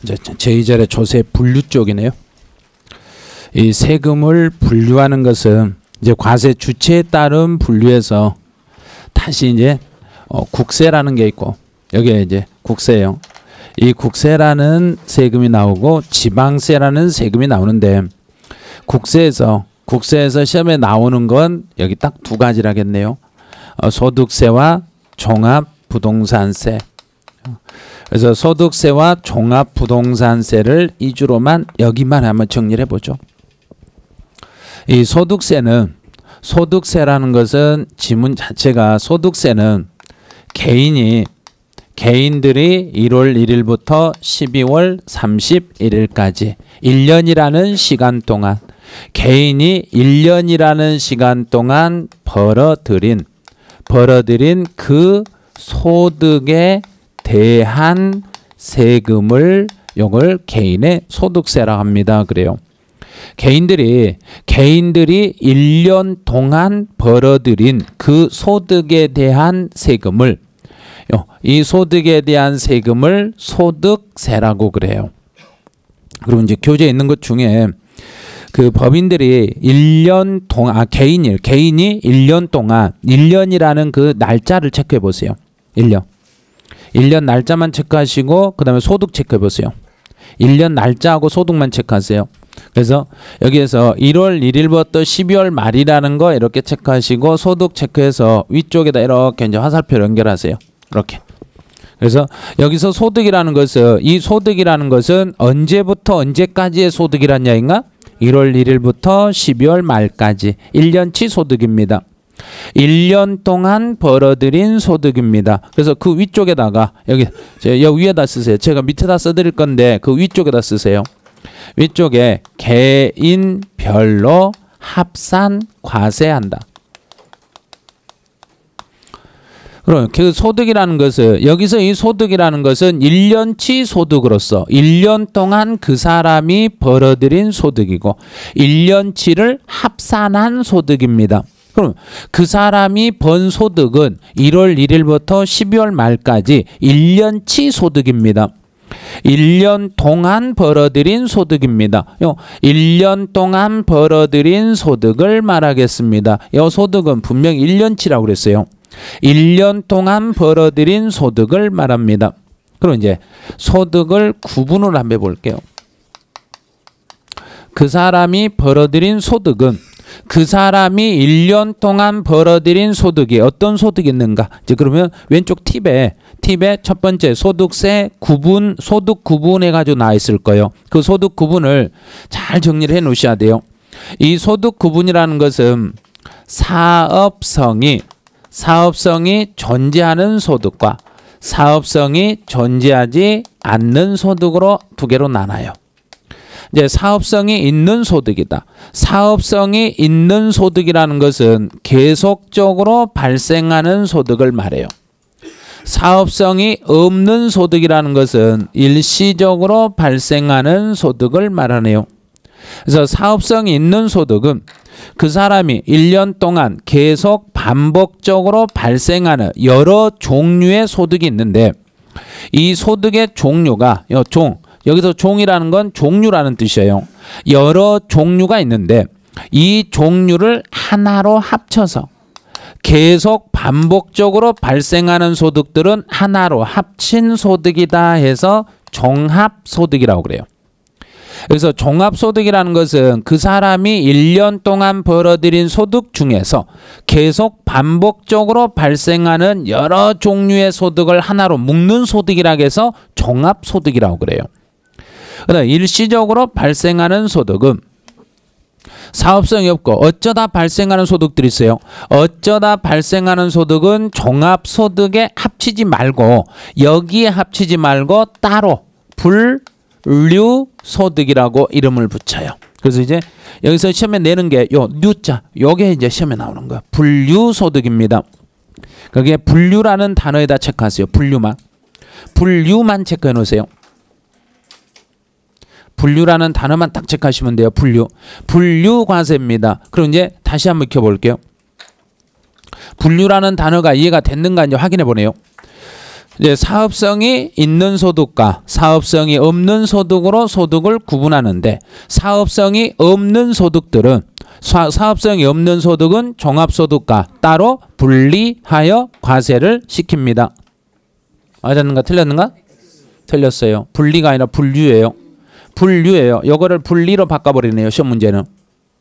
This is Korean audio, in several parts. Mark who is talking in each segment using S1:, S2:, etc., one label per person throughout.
S1: 이제 제2절의 조세 분류 쪽이네요. 이 세금을 분류하는 것은 이제 과세 주체에 따른 분류해서 다시 이제 국세라는 게 있고 여기에 이제 국세예요. 이 국세라는 세금이 나오고 지방세라는 세금이 나오는데 국세에서 시험에 나오는 건 여기 딱 두 가지라겠네요. 소득세와 종합부동산세. 그래서 소득세와 종합부동산세를 이 주로만 여기만 한번 정리를 해보죠. 이 소득세라는 것은 지문 자체가 소득세는 개인들이 1월 1일부터 12월 31일까지 1년이라는 시간 동안 개인이 1년이라는 시간 동안 벌어들인 그 소득에 대한 세금을 요걸 개인의 소득세라고 합니다. 그래요. 개인들이 1년 동안 벌어들인 그 소득에 대한 세금을 이 소득에 대한 세금을 소득세라고 그래요. 그리고 이제 교재에 있는 것 중에 그 법인들이 1년 동안 개인이 1년 동안 1년이라는 그 날짜를 체크해 보세요. 1년 날짜만 체크하시고 그다음에 소득 체크해 보세요. 1년 날짜하고 소득만 체크하세요. 그래서 여기에서 1월 1일부터 12월 말이라는 거 이렇게 체크하시고 소득 체크해서 위쪽에다 이렇게 이제 화살표를 연결하세요. 이렇게. 그래서 여기서 소득이라는 것은 언제부터 언제까지의 소득이란 이야기인가? 1월 1일부터 12월 말까지 1년치 소득입니다. 1년 동안 벌어들인 소득입니다. 그래서 그 위쪽에다가 여기 위에다 쓰세요. 제가 밑에다 써드릴 건데 그 위쪽에다 쓰세요. 위쪽에 개인별로 합산 과세한다. 그럼 그 소득이라는 것은 여기서 이 소득이라는 것은 1년치 소득으로서 1년 동안 그 사람이 벌어들인 소득이고 1년치를 합산한 소득입니다. 그럼 그 사람이 번 소득은 1월 1일부터 12월 말까지 1년치 소득입니다. 1년 동안 벌어들인 소득입니다. 1년 동안 벌어들인 소득을 말하겠습니다. 이 소득은 분명 1년치라고 그랬어요. 1년 동안 벌어들인 소득을 말합니다. 그럼 이제 소득을 구분을 한번 해볼게요. 그 사람이 벌어들인 소득은 그 사람이 1년 동안 벌어들인 소득이 어떤 소득이 있는가? 이제 그러면 왼쪽 팁에 첫 번째 소득세 구분, 소득 구분해 가지고 나와 있을 거예요. 그 소득 구분을 잘 정리를 해 놓으셔야 돼요. 이 소득 구분이라는 것은 사업성이 존재하는 소득과 사업성이 존재하지 않는 소득으로 두 개로 나눠요. 이제 사업성이 있는 소득이다. 사업성이 있는 소득이라는 것은 계속적으로 발생하는 소득을 말해요. 사업성이 없는 소득이라는 것은 일시적으로 발생하는 소득을 말하네요. 그래서 사업성이 있는 소득은 그 사람이 1년 동안 계속 반복적으로 발생하는 여러 종류의 소득이 있는데 이 소득의 종류가 여기서 종이라는 건 종류라는 뜻이에요. 여러 종류가 있는데 이 종류를 하나로 합쳐서 계속 반복적으로 발생하는 소득들은 하나로 합친 소득이다 해서 종합소득이라고 그래요. 그래서 종합소득이라는 것은 그 사람이 1년 동안 벌어들인 소득 중에서 계속 반복적으로 발생하는 여러 종류의 소득을 하나로 묶는 소득이라고 해서 종합소득이라고 그래요. 그다음 일시적으로 발생하는 소득은 사업성이 없고 어쩌다 발생하는 소득들이 있어요. 어쩌다 발생하는 소득은 종합소득에 합치지 말고 여기에 합치지 말고 따로 분류소득이라고 이름을 붙여요. 그래서 이제 여기서 시험에 내는 게 요 뉴자 요게 이제 시험에 나오는 거야. 분류소득입니다. 거기에 분류라는 단어에다 체크하세요. 분류만 체크해 놓으세요. 분류라는 단어만 딱 체크하시면 돼요. 분류과세입니다. 그럼 이제 다시 한번 익혀볼게요. 분류라는 단어가 이해가 됐는가 이제 확인해 보네요. 이제 사업성이 있는 소득과 사업성이 없는 소득으로 소득을 구분하는데 사업성이 없는 소득들은 사업성이 없는 소득은 종합소득과 따로 분리하여 과세를 시킵니다. 맞았는가 틀렸는가? 틀렸어요. 분리가 아니라 분류예요. 분류예요. 요거를 분리로 바꿔버리네요. 시험 문제는.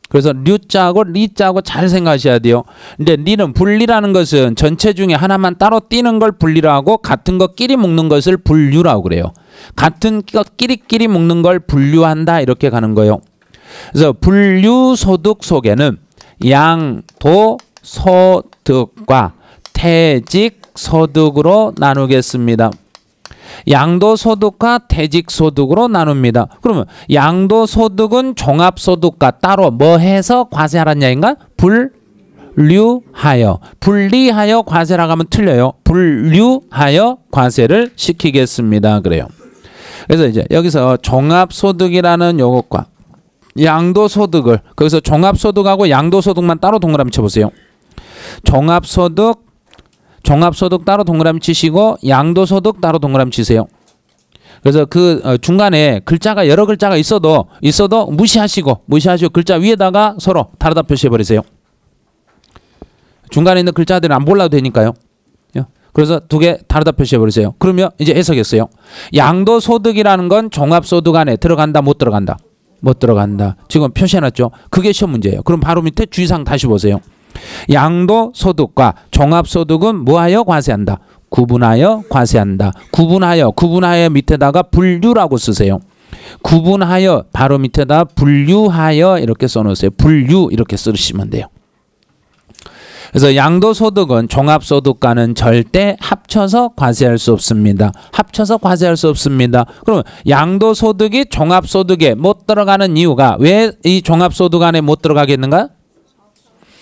S1: 그래서 류자하고 리자하고 잘 생각하셔야 돼요. 근데 리는 분리라는 것은 전체 중에 하나만 따로 띄는 걸 분리로 하고 같은 것끼리 묶는 것을 분류라고 그래요. 같은 것끼리 묶는 걸 분류한다 이렇게 가는 거예요. 그래서 분류소득 속에는 양도소득과 퇴직소득으로 나누겠습니다. 양도소득과 퇴직소득으로 나눕니다. 그러면 양도소득은 종합소득과 따로 뭐 해서 과세하라는 얘기인가? 분류하여. 분리하여 과세라고 하면 틀려요. 분류하여 과세를 시키겠습니다. 그래요. 그래서 이제 여기서 종합소득이라는 요것과 양도소득을 거기서 종합소득하고 양도소득만 따로 동그라미 쳐보세요. 종합소득 따로 동그라미 치시고 양도소득 따로 동그라미 치세요. 그래서 그 중간에 글자가 여러 글자가 있어도 무시하시고 글자 위에다가 서로 다르다 표시해 버리세요. 중간에 있는 글자들은 안 볼라도 되니까요. 그래서 두 개 다르다 표시해 버리세요. 그러면 이제 해석했어요. 양도소득이라는 건 종합소득 안에 들어간다 못 들어간다? 못 들어간다. 지금 표시해놨죠. 그게 시험 문제예요. 그럼 바로 밑에 주의사항 다시 보세요. 양도소득과 종합소득은 뭐하여 과세한다? 구분하여 과세한다. 구분하여 밑에다가 분류라고 쓰세요. 구분하여 바로 밑에다 분류하여 이렇게 써놓으세요. 분류 이렇게 쓰시면 돼요. 그래서 양도소득은 종합소득과는 절대 합쳐서 과세할 수 없습니다. 합쳐서 과세할 수 없습니다. 그러면 양도소득이 종합소득에 못 들어가는 이유가 왜 이 종합소득 안에 못 들어가겠는가?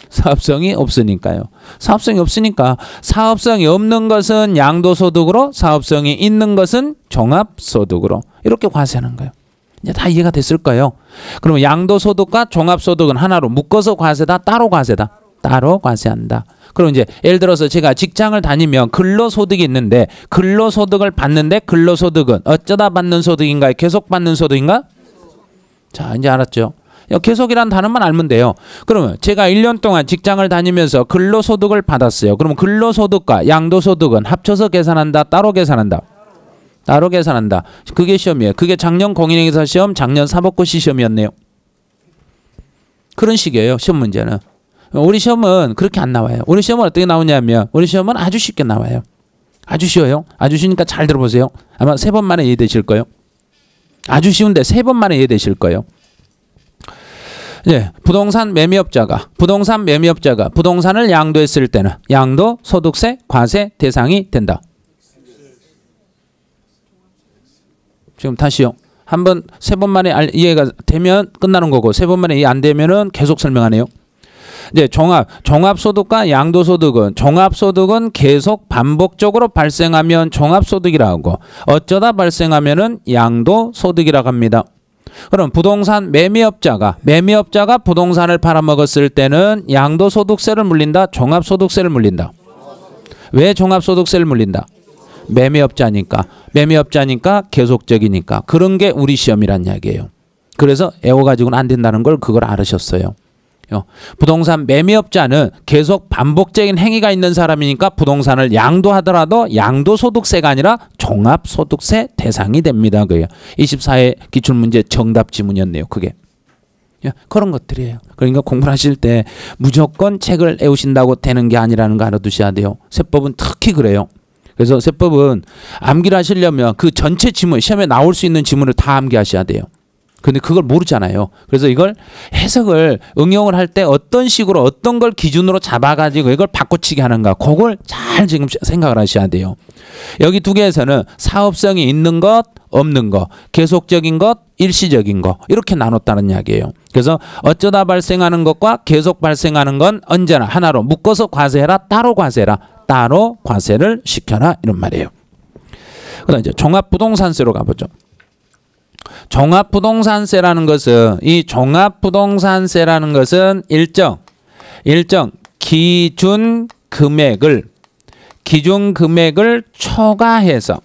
S1: 사업성이 없으니까요. 사업성이 없으니까 사업성이 없는 것은 양도소득으로 사업성이 있는 것은 종합소득으로 이렇게 과세하는 거예요. 이제 다 이해가 됐을 거예요. 그러면 양도소득과 종합소득은 하나로 묶어서 과세다 따로 과세다? 따로 과세한다. 그럼 이제 예를 들어서 제가 직장을 다니면 근로소득이 있는데 근로소득을 받는데 근로소득은 어쩌다 받는 소득인가요? 계속 받는 소득인가? 자 이제 알았죠? 계속이라는 단어만 알면 돼요. 그러면 제가 1년 동안 직장을 다니면서 근로소득을 받았어요. 그러면 근로소득과 양도소득은 합쳐서 계산한다? 따로 계산한다? 따로 계산한다. 그게 시험이에요. 그게 작년 공인중개사 시험, 작년 사법고시 시험이었네요. 그런 식이에요. 시험 문제는. 우리 시험은 그렇게 안 나와요. 우리 시험은 어떻게 나오냐면 우리 시험은 아주 쉽게 나와요. 아주 쉬워요. 아주 쉬우니까 잘 들어보세요. 아마 3번 만에 이해되실 거예요. 아주 쉬운데 3번 만에 이해되실 거예요. 예, 부동산 매매업자가 부동산을 양도했을 때는 양도소득세 과세 대상이 된다. 지금 다시요. 한번 3번 만에 이해가 되면 끝나는 거고 3번 만에 이해 안 되면은 계속 설명하네요. 이제 종합소득과 양도소득은 종합소득은 계속 반복적으로 발생하면 종합소득이라고 어쩌다 발생하면은 양도소득이라고 합니다. 그럼 부동산 매매업자가 부동산을 팔아먹었을 때는 양도소득세를 물린다? 종합소득세를 물린다? 왜 종합소득세를 물린다? 매매업자니까 계속적이니까 그런 게 우리 시험이란 이야기예요. 그래서 애워가지고는 안 된다는 걸 그걸 알으셨어요. 부동산 매매업자는 계속 반복적인 행위가 있는 사람이니까 부동산을 양도하더라도 양도소득세가 아니라 종합소득세 대상이 됩니다. 그게 24회 기출문제 정답 지문이었네요. 그게 그런 것들이에요. 그러니까 공부를 하실 때 무조건 책을 외우신다고 되는 게 아니라는 거 알아두셔야 돼요. 세법은 특히 그래요. 그래서 세법은 암기를 하시려면 그 전체 지문, 시험에 나올 수 있는 지문을 다 암기하셔야 돼요. 근데 그걸 모르잖아요. 그래서 이걸 해석을 응용을 할 때 어떤 식으로 어떤 걸 기준으로 잡아가지고 이걸 바꿔치기 하는가 그걸 잘 지금 생각을 하셔야 돼요. 여기 두 개에서는 사업성이 있는 것 없는 것 계속적인 것 일시적인 것 이렇게 나눴다는 이야기예요. 그래서 어쩌다 발생하는 것과 계속 발생하는 건 언제나 하나로 묶어서 과세해라 따로 과세해라 따로 과세를 시켜라 이런 말이에요. 그다음 이제 종합부동산세로 가보죠. 종합부동산세라는 것은 일정 기준 금액을 기준 금액을 초과해서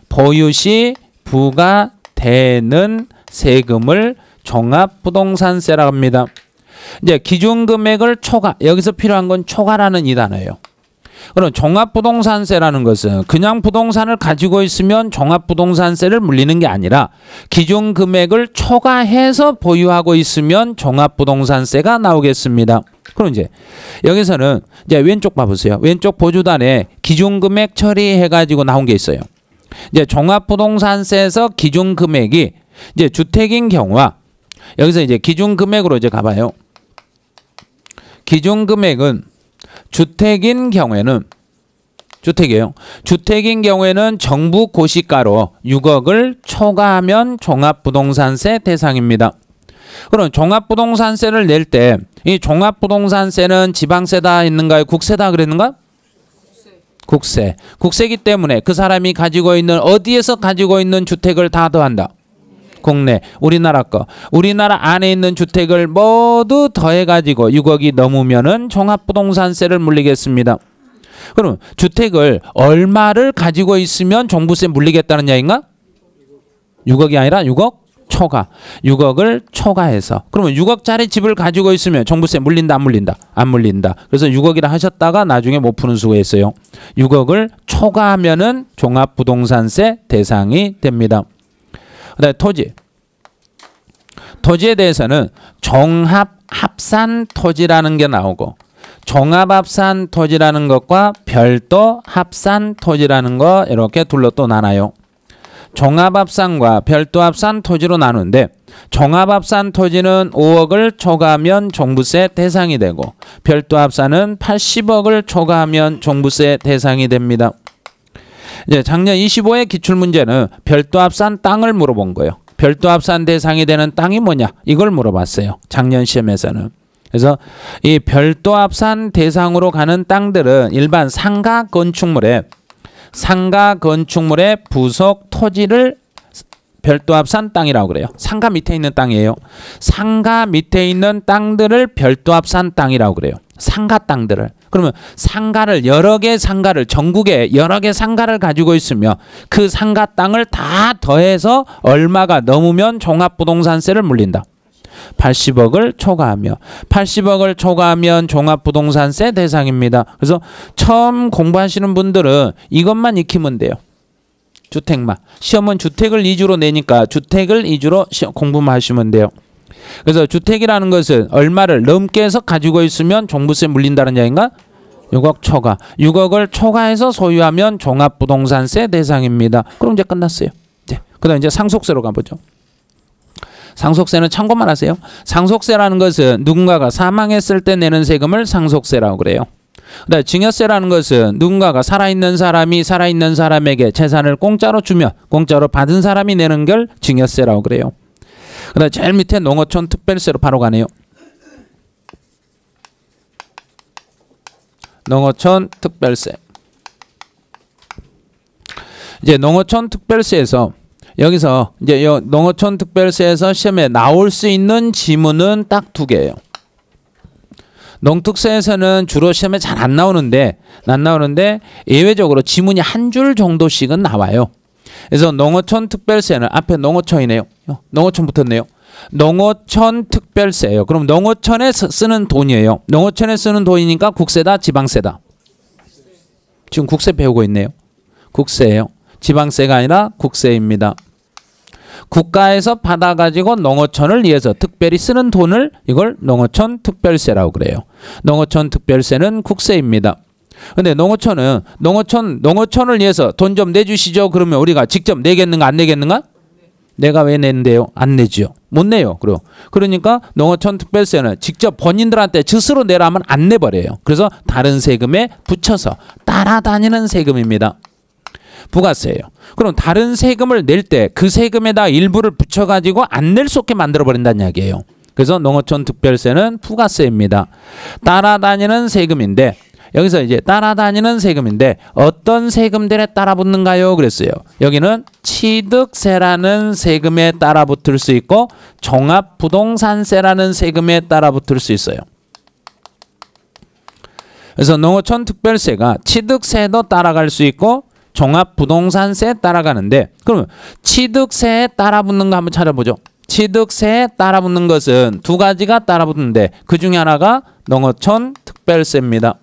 S1: 보유 시 부과되는 세금을 종합부동산세라고 합니다. 이제 기준 금액을 초과, 여기서 필요한 건 초과라는 이 단어예요. 그럼 종합부동산세라는 것은 그냥 부동산을 가지고 있으면 종합부동산세를 물리는 게 아니라 기준 금액을 초과해서 보유하고 있으면 종합부동산세가 나오겠습니다. 그럼 이제 여기서는 이제 왼쪽 봐보세요. 왼쪽 보주단에 기준 금액 처리해 가지고 나온 게 있어요. 이제 종합부동산세에서 기준 금액이 이제 주택인 경우와 여기서 이제 기준 금액으로 이제 가봐요. 기준 금액은 주택인 경우에는 주택인 경우에는 정부 고시가로 6억을 초과하면 종합부동산세 대상입니다. 그럼 종합부동산세를 낼 때 이 종합부동산세는 지방세다 있는가요? 국세다 그랬는가? 국세. 국세기 때문에 그 사람이 가지고 있는 어디에서 가지고 있는 주택을 다 더한다. 국내, 우리나라 거. 우리나라 안에 있는 주택을 모두 더해가지고 6억이 넘으면은 종합부동산세를 물리겠습니다. 그럼 주택을 얼마를 가지고 있으면 종부세 물리겠다는 이야기인가? 6억이 아니라 6억 초과. 6억을 초과해서. 그러면 6억짜리 집을 가지고 있으면 종부세 물린다 안 물린다? 안 물린다. 그래서 6억이라 하셨다가 나중에 못 푸는 수가 있어요. 6억을 초과하면은 종합부동산세 대상이 됩니다. 그다음에 토지에 대해서는 종합합산 토지라는 게 나오고 종합합산 토지라는 것과 별도 합산 토지라는 거 이렇게 둘로 또 나눠요. 종합합산과 별도합산 토지로 나누는데 종합합산 토지는 5억을 초과하면 종부세 대상이 되고 별도합산은 80억을 초과하면 종부세 대상이 됩니다. 이제 작년 25회 기출문제는 별도합산 땅을 물어본 거예요. 별도합산 대상이 되는 땅이 뭐냐? 이걸 물어봤어요. 작년 시험에서는. 그래서 이 별도합산 대상으로 가는 땅들은 일반 상가 건축물의 부속 토지를 별도합산 땅이라고 그래요. 상가 밑에 있는 땅이에요. 상가 밑에 있는 땅들을 별도합산 땅이라고 그래요. 상가 땅들을. 그러면 상가를 여러 개 상가를 전국에 여러 개 상가를 가지고 있으며 그 상가 땅을 다 더해서 얼마가 넘으면 종합부동산세를 물린다. 80억을 초과하면 종합부동산세 대상입니다. 그래서 처음 공부하시는 분들은 이것만 익히면 돼요. 주택만. 시험은 주택을 위주로 내니까 주택을 위주로 공부만 하시면 돼요. 그래서 주택이라는 것은 얼마를 넘게 해서 가지고 있으면 종부세 물린다는 이야기인가? 6억 초과. 6억을 초과해서 소유하면 종합부동산세 대상입니다. 그럼 이제 끝났어요. 그다음 이제 상속세로 가보죠. 상속세는 참고만 하세요. 상속세라는 것은 누군가가 사망했을 때 내는 세금을 상속세라고 그래요. 그다음에 증여세라는 것은 누군가가 살아있는 사람에게 재산을 공짜로 주면 공짜로 받은 사람이 내는 걸 증여세라고 그래요. 그다음에 제일 밑에 농어촌 특별세로 바로 가네요. 농어촌 특별세. 이제 농어촌 특별세에서 여기서 이제 농어촌 특별세에서 시험에 나올 수 있는 지문은 딱 2개예요. 농특세에서는 주로 시험에 잘 안 나오는데 예외적으로 지문이 한 줄 정도씩은 나와요. 그래서 농어촌 특별세는 앞에 농어촌이네요. 농어촌 붙었네요. 농어촌 특별세예요. 그럼 농어촌에 쓰는 돈이에요. 농어촌에 쓰는 돈이니까 국세다 지방세다. 지금 국세 배우고 있네요. 국세예요. 지방세가 아니라 국세입니다. 국가에서 받아가지고 농어촌을 위해서 특별히 쓰는 돈을 이걸 농어촌 특별세라고 그래요. 농어촌 특별세는 국세입니다. 근데 농어촌을 위해서 돈 좀 내주시죠. 그러면 우리가 직접 내겠는가 안 내겠는가? 내가 왜 낸대요? 안 내죠. 못 내요. 그러니까 농어촌 특별세는 직접 본인들한테 스스로 내라면 안 내버려요. 그래서 다른 세금에 붙여서 따라다니는 세금입니다. 부가세예요. 그럼 다른 세금을 낼 때 그 세금에다 일부를 붙여가지고 안 낼 수 없게 만들어버린다는 이야기예요. 그래서 농어촌 특별세는 부가세입니다. 따라다니는 세금인데 여기서 이제 따라다니는 세금인데 어떤 세금들에 따라 붙는가요? 그랬어요. 여기는 취득세라는 세금에 따라 붙을 수 있고 종합부동산세라는 세금에 따라 붙을 수 있어요. 그래서 농어촌 특별세가 취득세도 따라갈 수 있고 종합부동산세에 따라가는데, 그러면 취득세에 따라붙는 거 한번 찾아보죠. 취득세에 따라붙는 것은 두 가지가 따라붙는데 그 중에 하나가 농어촌 특별세입니다.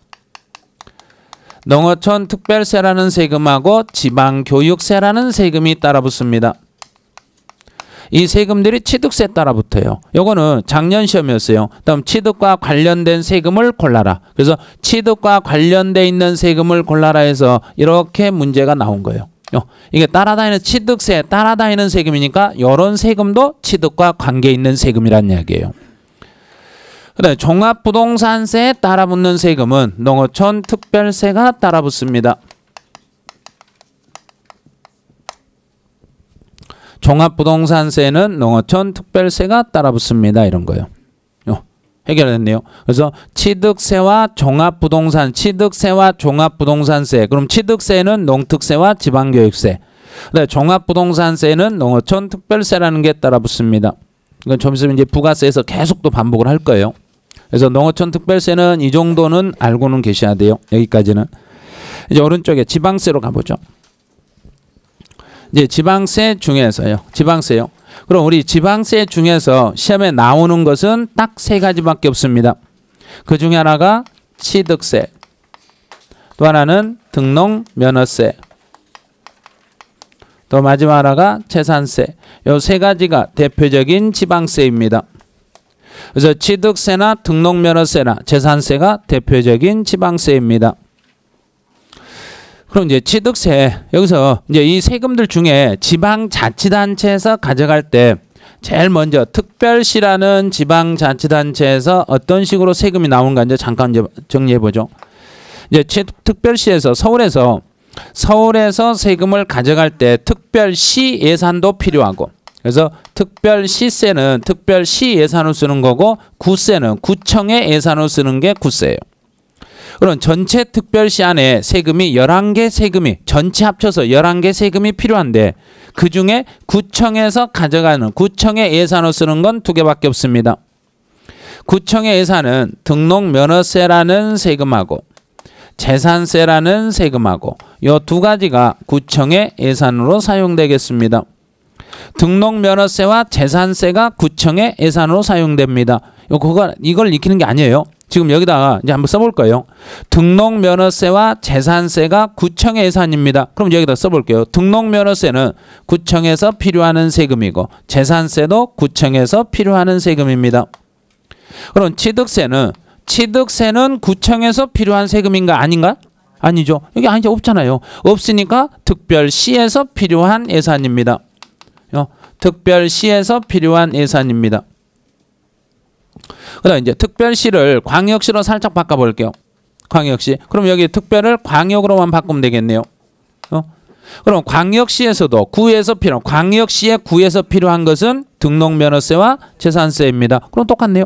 S1: 농어촌 특별세라는 세금하고 지방교육세라는 세금이 따라붙습니다. 이 세금들이 취득세에 따라 붙어요. 요거는 작년 시험이었어요. 다음 취득과 관련된 세금을 골라라. 그래서 취득과 관련돼 있는 세금을 골라라 해서 이렇게 문제가 나온 거예요. 이게 따라다니는 취득세에 따라다니는 세금이니까 이런 세금도 취득과 관계 있는 세금이란 이야기예요. 그다음에 종합부동산세에 따라붙는 세금은 농어촌 특별세가 따라붙습니다. 종합부동산세는 농어촌 특별세가 따라붙습니다. 이런 거예요. 해결됐네요. 그래서 취득세와 종합부동산세. 그럼 취득세는 농특세와 지방교육세. 그다음에 종합부동산세는 농어촌 특별세라는 게 따라붙습니다. 이건 좀 있으면 이제 부가세에서 계속 또 반복을 할 거예요. 그래서 농어촌 특별세는 이 정도는 알고는 계셔야 돼요. 여기까지는. 이제 오른쪽에 지방세로 가보죠. 이제 지방세 중에서요. 지방세요. 그럼 우리 지방세 중에서 시험에 나오는 것은 딱 세 가지밖에 없습니다. 그 중에 하나가 취득세, 또 하나는 등록면허세, 또 마지막 하나가 재산세. 이 세 가지가 대표적인 지방세입니다. 그래서 취득세나 등록면허세나 재산세가 대표적인 지방세입니다. 그럼 이제 취득세, 여기서 이제 이 세금들 중에 지방자치단체에서 가져갈 때 제일 먼저 특별시라는 지방자치단체에서 어떤 식으로 세금이 나오는가 이제 잠깐 이제 정리해 보죠. 이제 특별시에서 서울에서 세금을 가져갈 때 특별시 예산도 필요하고, 그래서 특별시세는 특별시 예산으로 쓰는 거고, 구세는 구청의 예산으로 쓰는 게 구세예요. 그럼 전체 특별시 안에 세금이 11개 세금이 전체 합쳐서 11개 세금이 필요한데 그 중에 구청에서 가져가는 구청의 예산으로 쓰는 건 2개밖에 없습니다. 구청의 예산은 등록면허세라는 세금하고 재산세라는 세금하고 이 두 가지가 구청의 예산으로 사용되겠습니다. 등록면허세와 재산세가 구청의 예산으로 사용됩니다. 이걸 익히는 게 아니에요. 지금 여기다가 이제 한번 써볼 거예요. 등록면허세와 재산세가 구청의 예산입니다. 그럼 여기다 써볼게요. 등록면허세는 구청에서 필요하는 세금이고 재산세도 구청에서 필요하는 세금입니다. 그럼 취득세는 구청에서 필요한 세금인가 아닌가? 아니죠. 여기 아니죠. 없잖아요. 없으니까 특별시에서 필요한 예산입니다. 특별시에서 필요한 예산입니다. 그다음 이제 특별시를 광역시로 살짝 바꿔볼게요. 광역시. 그럼 여기 특별을 광역으로만 바꾸면 되겠네요. 그럼 광역시에서도 광역시의 구에서 필요한 것은 등록면허세와 재산세입니다. 그럼 똑같네요.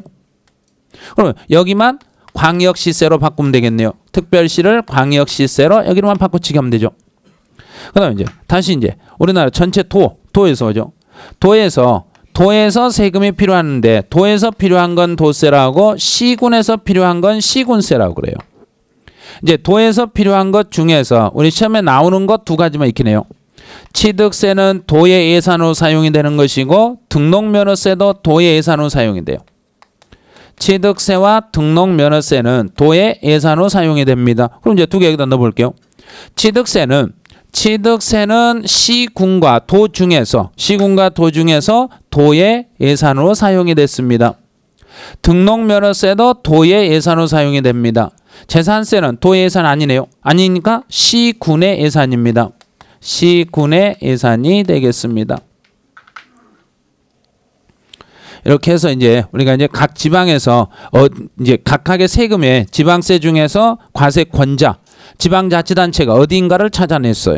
S1: 그럼 여기만 광역시세로 바꾸면 되겠네요. 특별시를 광역시세로 여기로만 바꿔치기 하면 되죠. 그다음 이제 다시 이제 우리나라 전체 도에서 오죠. 도에서 세금이 필요한데 도에서 필요한 건 도세라고 시군에서 필요한 건 시군세라고 그래요. 이제 도에서 필요한 것 중에서 우리 시험에 나오는 것 2가지만 익히네요. 취득세는 도의 예산으로 사용이 되는 것이고 등록면허세도 도의 예산으로 사용이 돼요. 취득세와 등록면허세는 도의 예산으로 사용이 됩니다. 그럼 이제 2개 여기다 넣어볼게요. 취득세는 시군과 도 중에서 도의 예산으로 사용이 됐습니다. 등록면허세도 도의 예산으로 사용이 됩니다. 재산세는 도의 예산 아니네요. 아니니까 시군의 예산입니다. 시군의 예산이 되겠습니다. 이렇게 해서 이제 우리가 이제 각 지방에서 이제 각각의 세금의 지방세 중에서 과세권자 지방자치단체가 어디인가를 찾아냈어요.